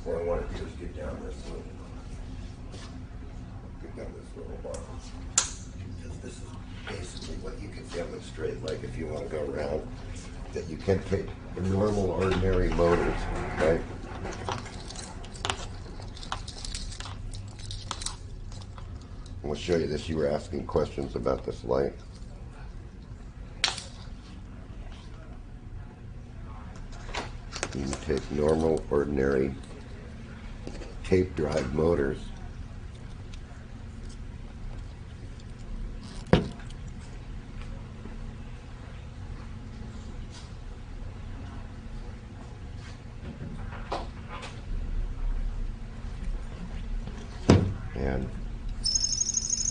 What I want to do is get down this little bar. Because this is basically what you can demonstrate, like if you want to go around, that you can take normal, ordinary motors, right? We'll show you this. You were asking questions about this light. You can take normal, ordinary tape drive motors. And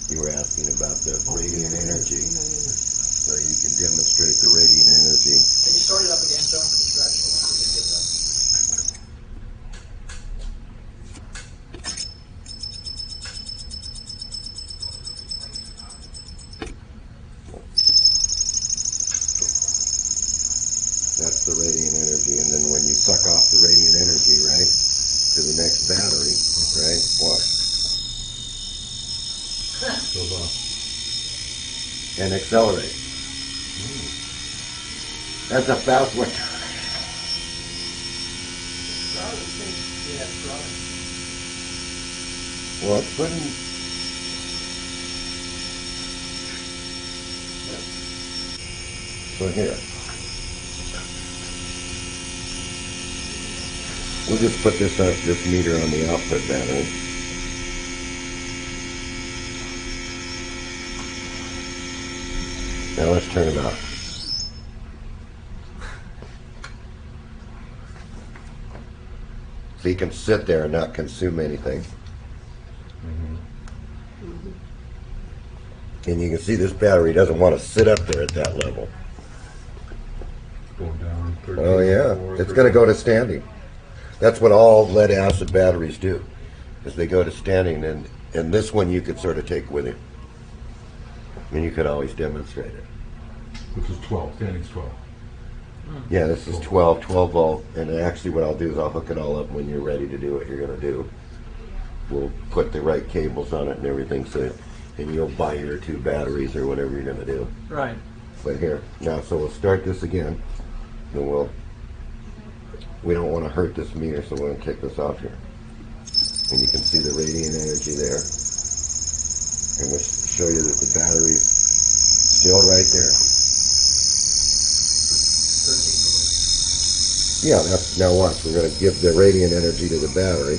you were asking about the radiant energy, so you can demonstrate the radiant energy. Can you start it up again, John? That's the radiant energy, and then when you suck off the radiant energy, right, to the next battery, right, watch. Goes off. And accelerate. That's a fast one. Yeah, it's growing. Well, it's putting. So here. We'll just put this meter on the output battery. Now let's turn it off. So you can sit there and not consume anything. And you can see this battery doesn't want to sit up there at that level. Going down. 13, Oh yeah, 4, it's going to go to standing. That's what all lead acid batteries do, is they go to standing, and this one you could sort of take with you. I mean, you could always demonstrate it. Which is 12. Standing's 12. Yeah, this is 12 volt, and actually what I'll do is I'll hook it all up when you're ready to do what you're going to do. We'll put the right cables on it and everything, so, and you'll buy your 2 batteries or whatever you're going to do. Right. But here, now, so we'll start this again, and we don't want to hurt this meter, so we're going to take this off here. And you can see the radiant energy there. And we'll show you that the battery's still right there. 13 Yeah, that's, now watch, we're going to give the radiant energy to the battery.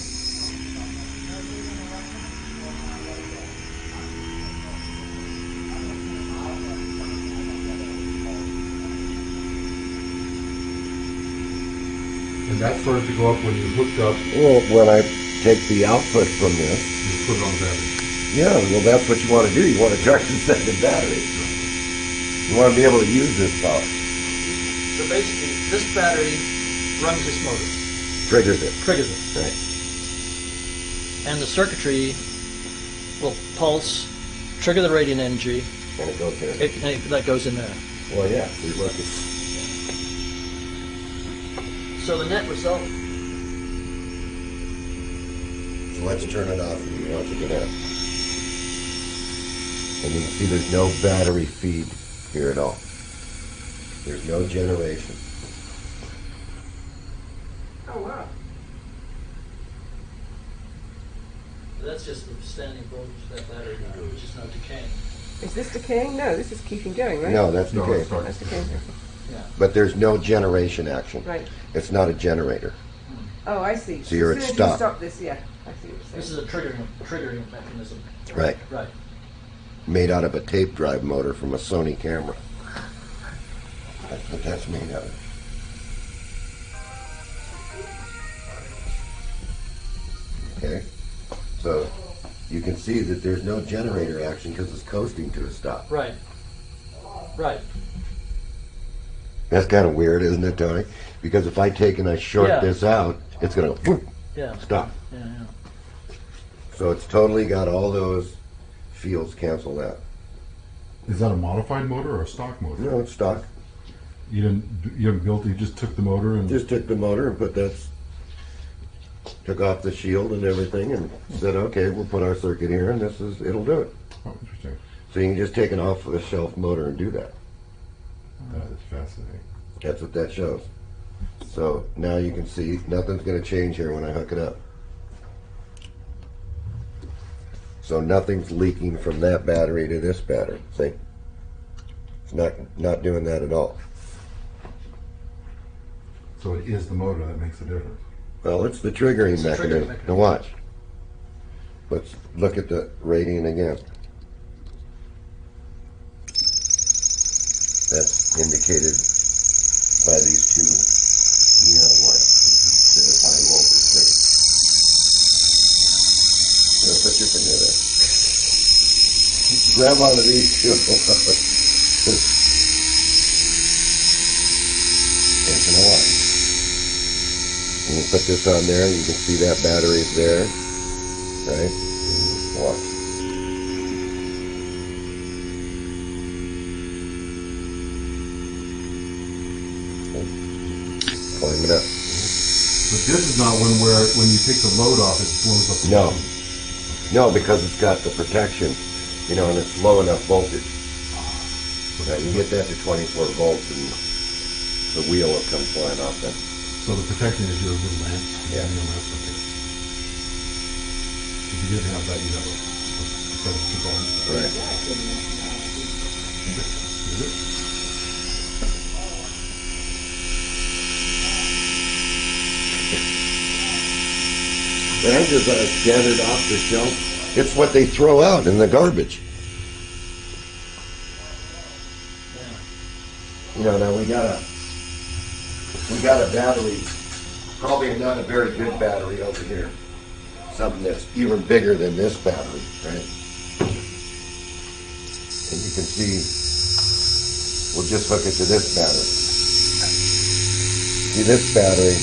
And that started to go up when you hooked up. Well, when I take the output from this, You put it on the battery. yeah, well that's what you want to do. You want to charge the second battery. You want to be able to use this power. So basically, this battery runs this motor. Triggers it. Triggers it. Right. And the circuitry will pulse, trigger the radiant energy. And it goes there. That goes in there. Well, yeah, see, look, it's, So the net result. so let's turn it off and watch it get out. And you can see there's no battery feed here at all. There's no generation. Oh wow. That's just the standing voltage of that battery now, which is not decaying. Is this decaying? No, this is keeping going, right? No, that's No, okay. it's not. That's decaying. Yeah. But there's no generation action. Right. It's not a generator. Oh, I see. So you're as at soon as stop. you stop this, yeah. I see what you're This saying. is a triggering mechanism. Right. Right. Made out of a tape drive motor from a Sony camera. That's what that's made out of. Okay, so you can see that there's no generator action because it's coasting to a stop. Right. Right. That's kind of weird, isn't it, Tony? Because if I take and I short Yeah. this out, it's going to go whoop, Yeah. stop. Yeah. Yeah. So it's totally got all those fields canceled out. Is that a modified motor or a stock motor? No, it's stock. You didn't build it, you just took the motor and Just took the motor and put that took off the shield and everything, and said, okay, we'll put our circuit here, and it'll do it. Oh, interesting. So you can just take an off-the-shelf motor and do that. That is fascinating. That's what that shows. So now you can see nothing's going to change here when I hook it up. So nothing's leaking from that battery to this battery. See? It's not doing that at all. So it is the motor that makes the difference. Well, it's the triggering mechanism. Now watch. Let's look at the rating again. That's indicated by these two neon lights. The high voltage thing. Put your finger there. Grab onto these two. There's an alarm. And you put this on there, you can see that battery's there. Right? Watch. Climb it up. But this is not one where when you take the load off, it blows up the No. machine. No, because it's got the protection, you know, and it's low enough voltage. Now, you get that to 24 volts and the wheel will come flying off then. So the protection is your little lamp. Yeah. That's okay. If you didn't have that, you'd have a set of 2 volts. Right. Is it? That is a standard off the shelf. It's what they throw out in the garbage. You know, now we got a battery, probably not a very good battery over here. Something that's even bigger than this battery, right? And you can see, we'll just hook it to this battery. See this battery,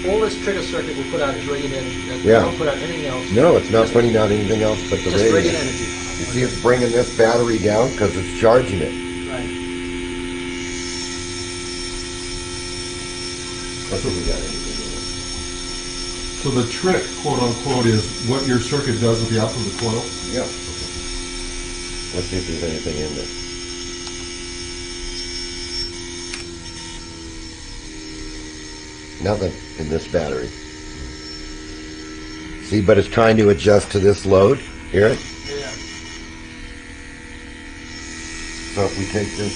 All this trigger circuit will put out is radiant energy. Yeah. It won't put out anything else. no, it's not putting out anything else but the Just radio. radiant energy. You see it's bringing this battery down because it's charging it. Right. That's what we got anything to do. So the trick, quote unquote, is what your circuit does with the output of the coil? Yeah. Let's see if there's anything in there. Nothing in this battery. See, but it's trying to adjust to this load. Hear it? Yeah. So if we take this,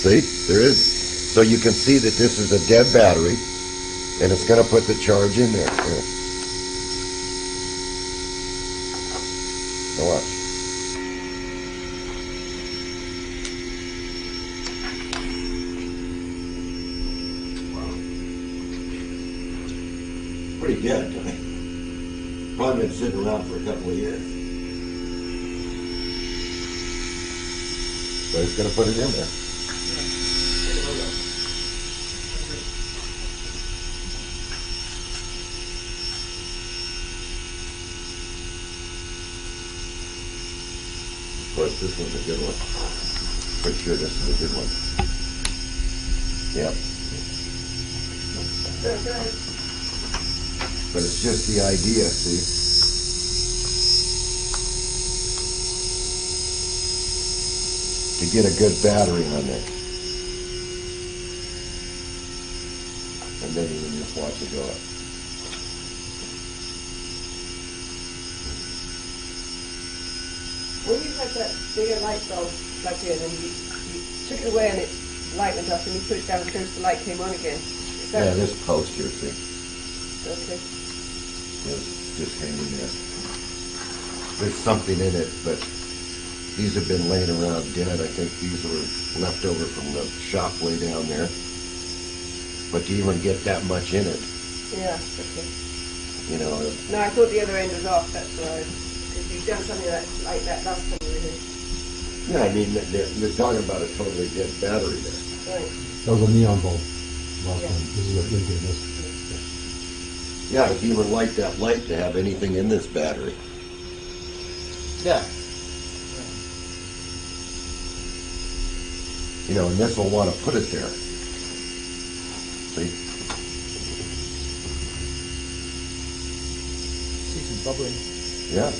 see, there is. So you can see that this is a dead battery, and it's going to put the charge in there. Here. Now watch. Pretty good. I mean, probably been sitting around for a couple of years. But it's going to put it in there. Of course, this one's a good one. Pretty sure this is a good one. Yep. But it's just the idea, see? To get a good battery on there. And then you can just watch it go up. When you had that bigger light bulb plugged in and you took it away and it lightened up and you put it down because the light came on again. Is that Yeah, this post here, see? okay? It's just hanging there. There's something in it, but these have been laying around dead. I think these were left over from the shop way down there. But to even get that much in it, Yeah, okay. you know, No, I thought the other end was off, that's why. Because you've done something like that last time we were here. yeah, I mean, they're talking about a totally dead battery there. Right. That was a neon bulb last Yeah. time. This is what they gave us. Yeah, to even light that light to have anything in this battery. Yeah. You know, and this will want to put it there. See? See some bubbling. Yeah.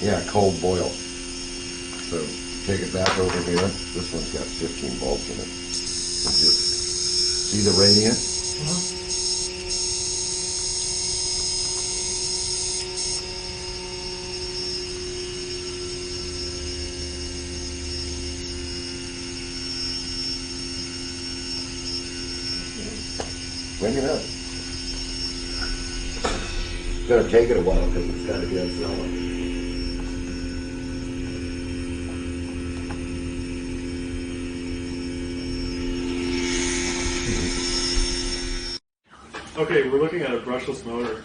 Yeah, cold boil. So take it back over here. This one's got 15 volts in it. And just see the radiant? Bring it up. It's going to take it a while because it's got to get solid. Okay, we're looking at a brushless motor,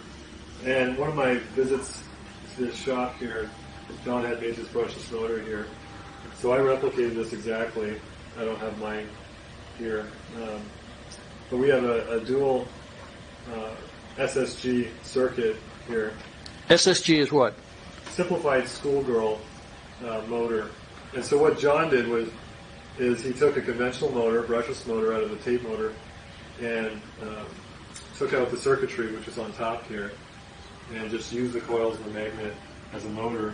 and one of my visits to this shop here, John had made this brushless motor here, so I replicated this exactly. I don't have mine here, but we have a dual SSG circuit here. SSG is what? Simplified School Girl motor. And so what John did is he took a conventional motor, brushless motor, out of the tape motor, and took out the circuitry, which is on top here, and just used the coils and the magnet as a motor,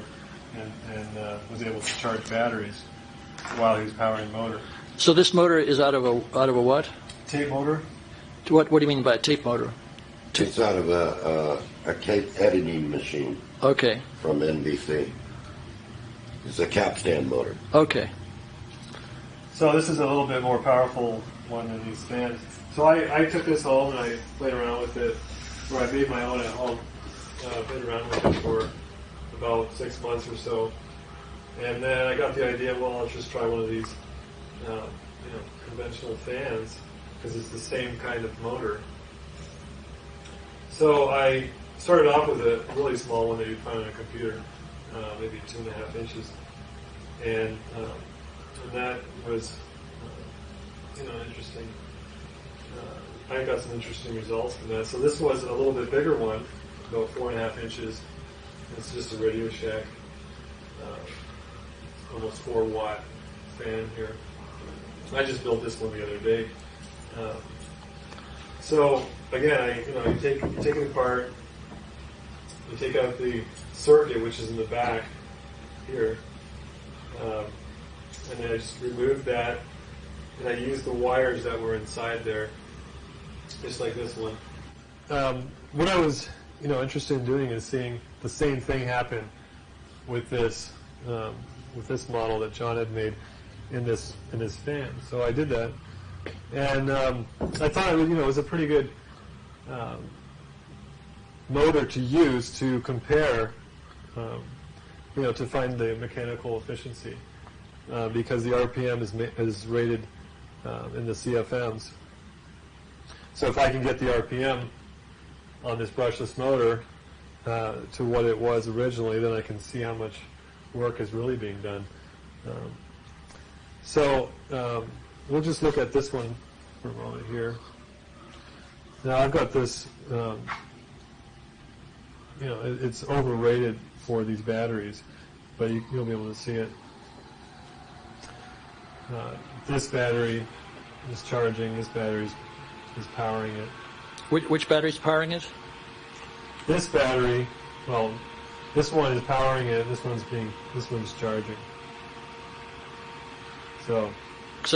and was able to charge batteries while he was powering the motor. So this motor is out of a what? Tape motor? What do you mean by a tape motor? It's out of a tape editing machine Okay. from NBC. It's a capstan motor. Okay. So this is a little bit more powerful one than these fans. So I took this home and I played around with it, or I made my own at home. Played around with it for about 6 months or so, and then I got the idea. Well, I'll just try one of these, conventional fans because it's the same kind of motor. So I started off with a really small one that you'd find on a computer, maybe 2.5 inches, and that was, interesting. I got some interesting results from that. So this was a little bit bigger one, about 4.5 inches. It's just a Radio Shack, almost 4-watt fan here. I just built this one the other day. So again, you take it apart. You take out the circuit, which is in the back here, and then I just removed that, and I used the wires that were inside there, just like this one. What I was, interested in doing is seeing the same thing happen with this model that John had made in this fan. So I did that, and I thought it was a pretty good motor to use to compare, to find the mechanical efficiency, because the RPM is rated in the CFMs. So if I can get the RPM on this brushless motor to what it was originally, then I can see how much work is really being done. So we'll just look at this one for a moment here. Now I've got this, it's overrated for these batteries, but you'll be able to see it. This battery is charging, this battery is powering it. Which battery is powering it? This battery, well, this one is powering it, this one's charging. So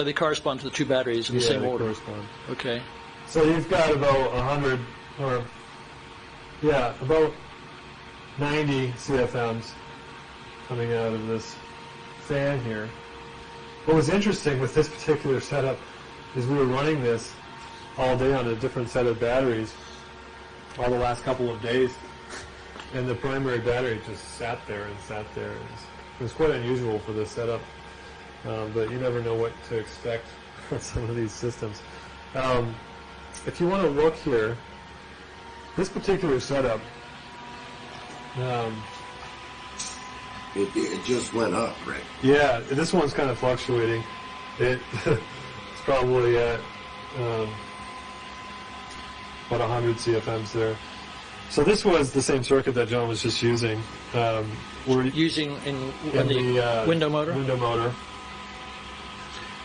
they correspond to the two batteries in the same order. Correspond. Okay. So you've got about 100, about 90 CFMs coming out of this fan here. What was interesting with this particular setup is we were running this all day on a different set of batteries all the last couple of days, and the primary battery just sat there. It was quite unusual for this setup, but you never know what to expect on some of these systems. If you want to look here, this particular setup, It just went up, Rick. yeah, this one's kind of fluctuating. It's probably at about 100 CFMs there. So this was the same circuit that John was just using. We're using in the window motor? Window motor.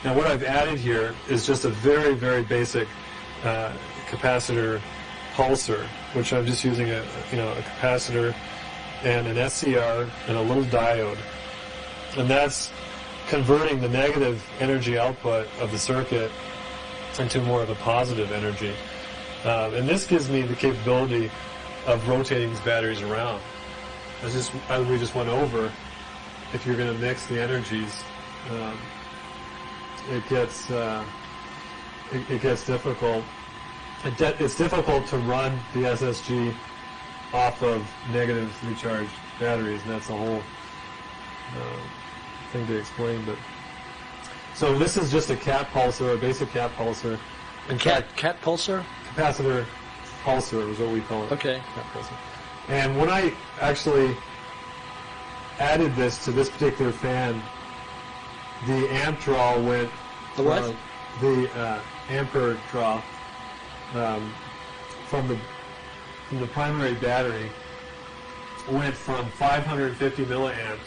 Now what I've added here is just a very, very basic capacitor pulsar, which I'm just using a capacitor and an SCR and a little diode. And that's converting the negative energy output of the circuit into more of a positive energy. And this gives me the capability of rotating these batteries around. As we just went over, if you're going to mix the energies, it gets difficult. It's difficult to run the SSG off of negatively charged batteries, and that's a whole thing to explain. But so this is just a cap pulsar, a basic cap pulsar. In fact, Cat pulsar? capacitor pulsar is what we call it. Okay. Cap pulsar. And when I actually added this to this particular fan, the amp draw went. The what? The ampere draw from the primary battery went from 550 milliamps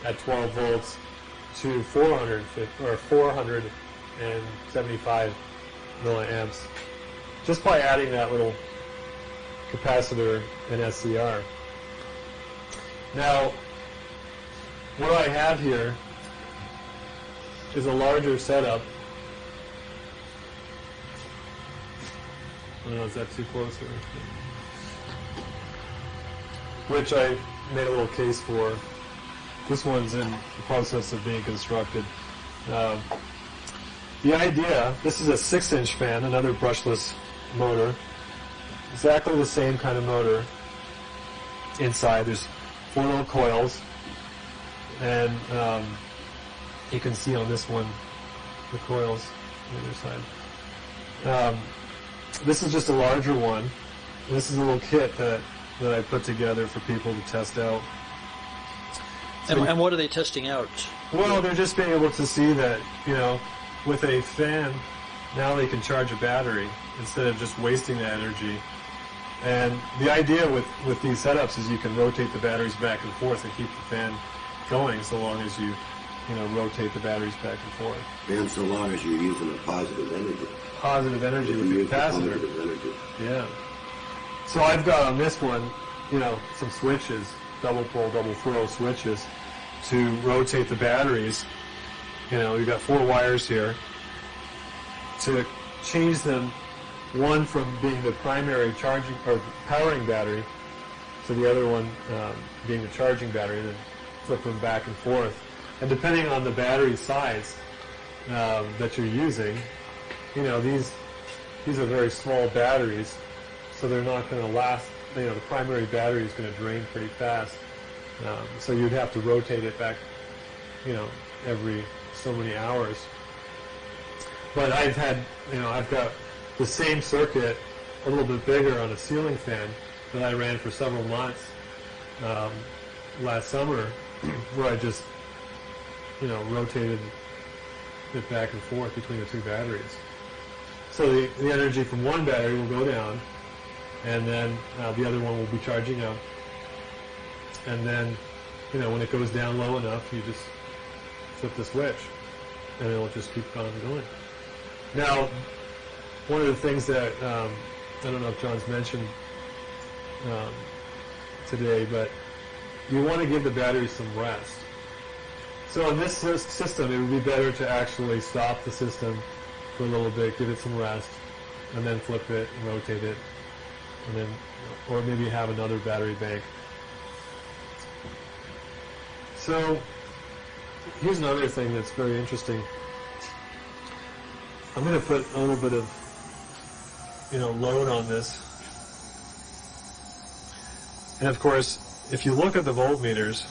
at 12 volts to 475 milliamps, just by adding that little capacitor and SCR. Now, what I have here is a larger setup. I don't know, is that too close? Which I made a little case for. This one's in the process of being constructed. The idea, this is a 6-inch fan, another brushless motor. Exactly the same kind of motor inside. There's 4 little coils, and you can see on this one the coils on the other side. This is just a larger one. This is a little kit that I put together for people to test out. And what are they testing out? Well, they're just being able to see that, with a fan, now they can charge a battery instead of just wasting that energy. And the idea with these setups is you can rotate the batteries back and forth and keep the fan going so long as you rotate the batteries back and forth. And so long as you're using a positive energy. Positive energy with the capacitor. Positive energy. Yeah. So I've got on this one, some switches, double pole, double throw switches to rotate the batteries. We've got 4 wires here to change them, one from being the primary charging or powering battery to the other one being the charging battery, and then flip them back and forth. And depending on the battery size that you're using, these are very small batteries, so they're not going to last. The primary battery is going to drain pretty fast, so you'd have to rotate it back, every so many hours. But I've got the same circuit, a little bit bigger, on a ceiling fan that I ran for several months last summer, where I just rotated it back and forth between the 2 batteries. So the energy from one battery will go down, and then the other one will be charging up. And then, when it goes down low enough, you just flip the switch, and it'll just keep on going. Now, one of the things that, I don't know if John's mentioned today, but you want to give the battery some rest. So in this system, it would be better to actually stop the system for a little bit, give it some rest, and then flip it and rotate it, and then, or maybe have another battery bank. So here's another thing that's very interesting. I'm going to put a little bit of, load on this. And of course, if you look at the voltmeters,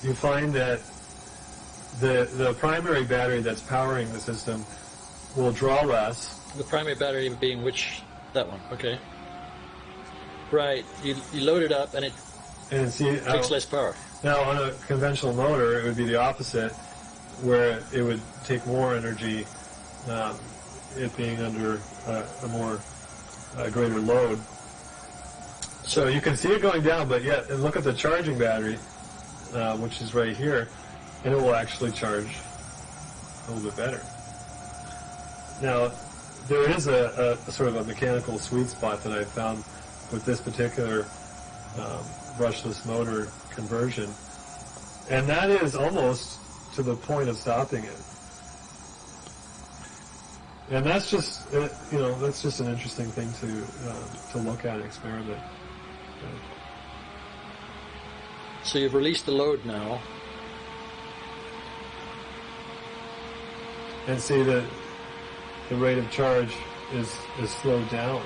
you find that the primary battery that's powering the system will draw less. The primary battery being which? That one, okay. Right, you load it up and it takes less power. Now, on a conventional motor, it would be the opposite, where it would take more energy, it being under a more greater load. So you can see it going down, but yet, and look at the charging battery, which is right here, and it will actually charge a little bit better. Now, there is a sort of a mechanical sweet spot that I found with this particular brushless motor conversion, and that is almost to the point of stopping it. And that's just, that's just an interesting thing to look at and experiment. So you've released the load now. And see that the rate of charge is slowed down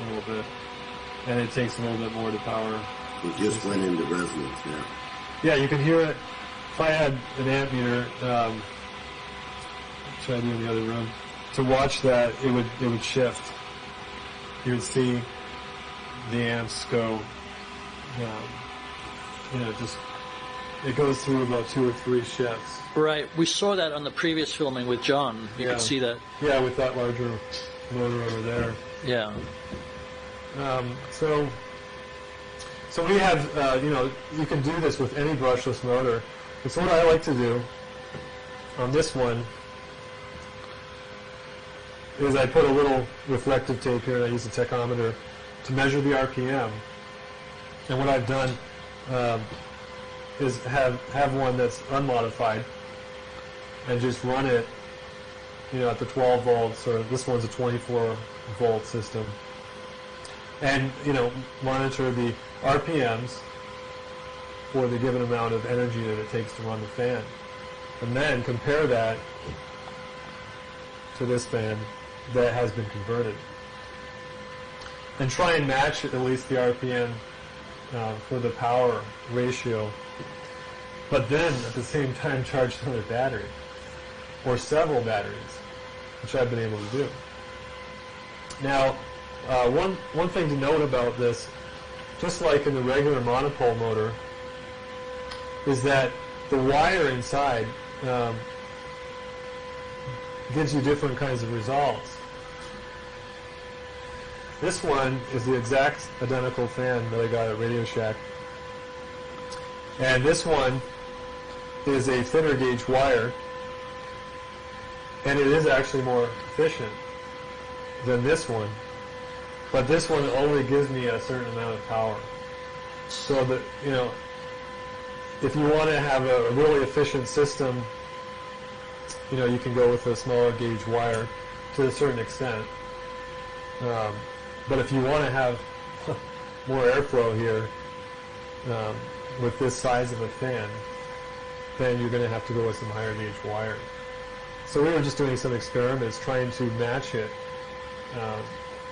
a little bit. And it takes a little bit more to power. It just went into resonance, yeah. Yeah, you can hear it. If I had an amp meter, which I do in the other room, to watch that, it would shift. You would see the amps go, it goes through about 2 or 3 shifts. Right. We saw that on the previous filming with John. You could see that. Yeah, with that larger motor over there. Yeah. So we have, you can do this with any brushless motor. It's what I like to do on this one is I put a little reflective tape here, and I use a tachometer to measure the RPM. And what I've done is have one that's unmodified and just run it, at the 12 volts, or this one's a 24 volt system. And, monitor the RPMs for the given amount of energy that it takes to run the fan. And then compare that to this fan that has been converted. And try and match at least the RPM for the power ratio. But then, at the same time, charge another battery. Or several batteries, which I've been able to do. Now, one thing to note about this, just like in the regular monopole motor, is that the wire inside gives you different kinds of results. This one is the exact identical fan that I got at Radio Shack. And this one is a thinner gauge wire, and it is actually more efficient than this one. But this one only gives me a certain amount of power. So that, if you want to have a really efficient system, you can go with a smaller gauge wire to a certain extent. But if you want to have more airflow here with this size of a fan, then you're going to have to go with some higher gauge wire. So we were just doing some experiments trying to match it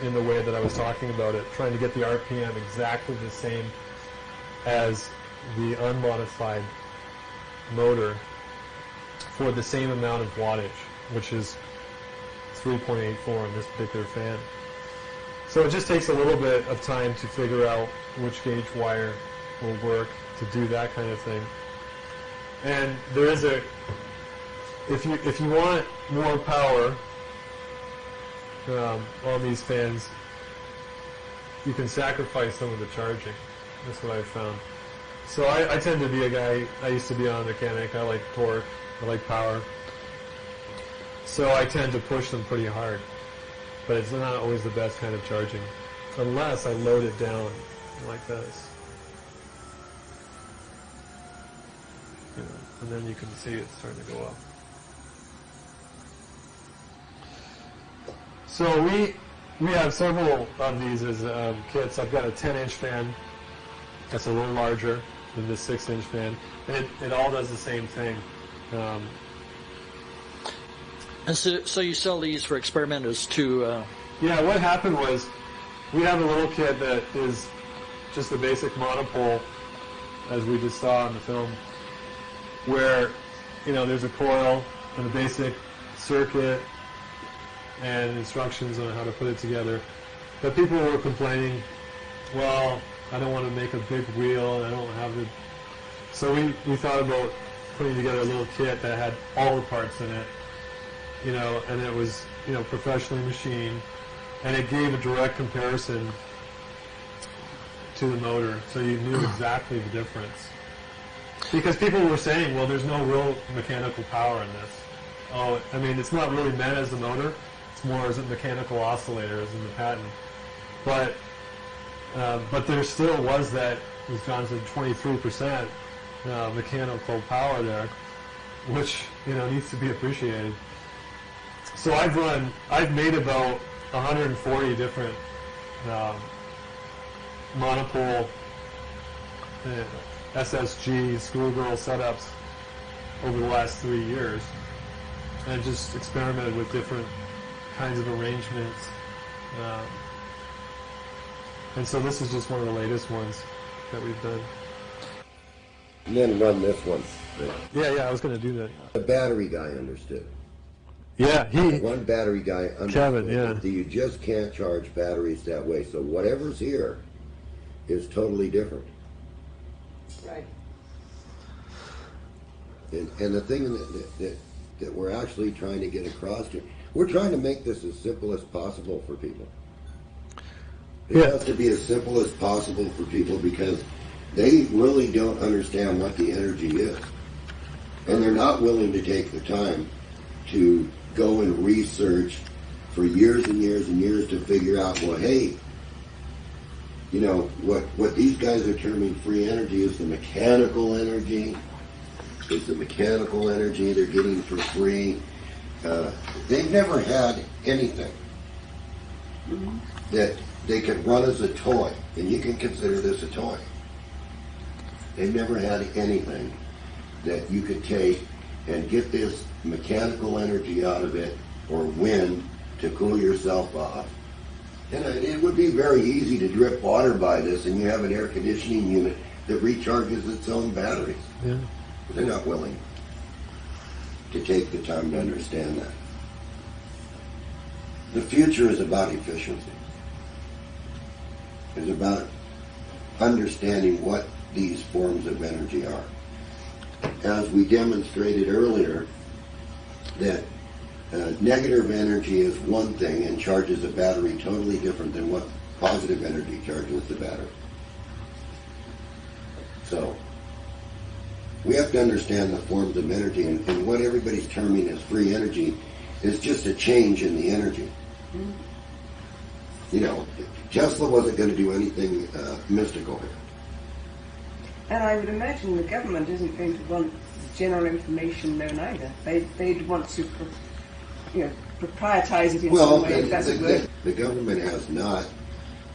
in the way that I was talking about it, trying to get the RPM exactly the same as the unmodified motor for the same amount of wattage, which is 3.84 in this particular fan. So it just takes a little bit of time to figure out which gauge wire will work to do that kind of thing. And there is if you want more power on these fans, you can sacrifice some of the charging. That's what I've found. So I tend to be a guy, I used to be a mechanic, I like torque, I like power. So I tend to push them pretty hard. But it's not always the best kind of charging, unless I load it down like this. And then you can see it's starting to go up. So we have several of these as kits. I've got a 10-inch fan that's a little larger than this 6-inch fan, and it all does the same thing. And so you sell these for experimenters to... Yeah, what happened was we have a little kit that is just a basic monopole, as we just saw in the film, where, there's a coil and a basic circuit and instructions on how to put it together. But people were complaining, well, I don't want to make a big wheel, and I don't have the... So we thought about putting together a little kit that had all the parts in it, and it was, professionally machined, and it gave a direct comparison to the motor, so you knew exactly the difference. Because people were saying, well, there's no real mechanical power in this. Oh, I mean, it's not really meant as a motor, it's more as a mechanical oscillator, as in the patent. But there still was that, as John said, 23% mechanical power there, which, you know, needs to be appreciated. So I've made about 140 different monopole SSG schoolgirl setups over the last 3 years, and just experimented with different kinds of arrangements. And so this is just one of the latest ones that we've done. And then run this one. Yeah, I was going to do that. The battery guy understood. Yeah, One battery guy understood Kevin, yeah. that you just can't charge batteries that way. So whatever's here is totally different. Right. And the thing that we're actually trying to get across here, we're trying to make this as simple as possible for people. It has to be as simple as possible for people because they really don't understand what the energy is. And they're not willing to take the time to go and research for years and years and years to figure out, well, hey, you know, what these guys are terming free energy is the mechanical energy. It's the mechanical energy they're getting for free. They've never had anything that they could run as a toy, and you can consider this a toy. They've never had anything that you could take and get this mechanical energy out of it, or wind, to cool yourself off. And it would be very easy to drip water by this, and you have an air conditioning unit that recharges its own batteries. Yeah. They're not willing to take the time to understand that. The future is about efficiency. It's about understanding what these forms of energy are. As we demonstrated earlier, that negative energy is one thing and charges a battery totally different than what positive energy charges the battery. So, we have to understand the forms of energy, and what everybody's terming as free energy is just a change in the energy. You know, Tesla wasn't going to do anything mystical here. And I would imagine the government isn't going to want general information known either. They'd want to, proprietize it in some way. The government has not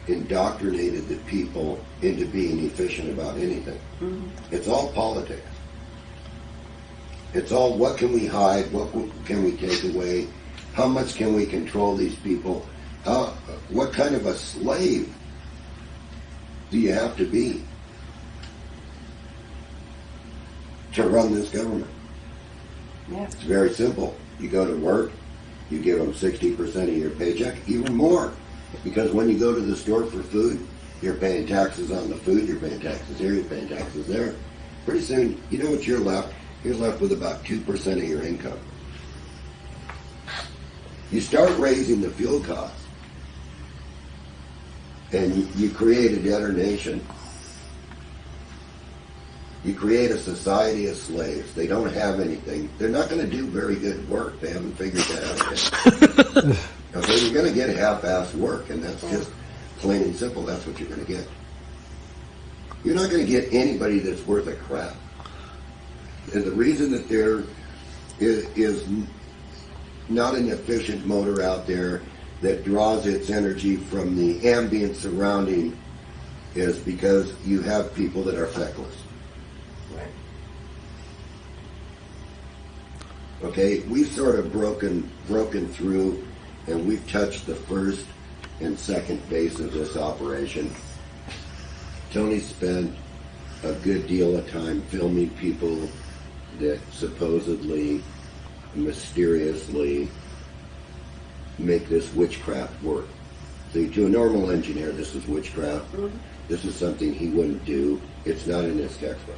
indoctrinated the people into being efficient about anything. It's all politics. It's all what can we hide, what can we take away, how much can we control these people, what kind of a slave do you have to be to run this government? Yeah. It's very simple. You go to work, you give them 60% of your paycheck, even more. Because when you go to the store for food, you're paying taxes on the food, you're paying taxes here, you're paying taxes there. Pretty soon, you know what you're left? You're left with about 2% of your income. You start raising the fuel costs, and you create a debtor nation. You create a society of slaves. They don't have anything. They're not going to do very good work. They haven't figured that out yet. Okay, you're going to get half-assed work, and that's just plain and simple. That's what you're going to get. You're not going to get anybody that's worth a crap. And the reason that there is not an efficient motor out there that draws its energy from the ambient surrounding is because you have people that are feckless. Okay, we've sort of broken through, and we've touched the first and second base of this operation. Tony spent a good deal of time filming people that supposedly, mysteriously make this witchcraft work. See, to a normal engineer, this is witchcraft. This is something he wouldn't do. It's not in his textbook.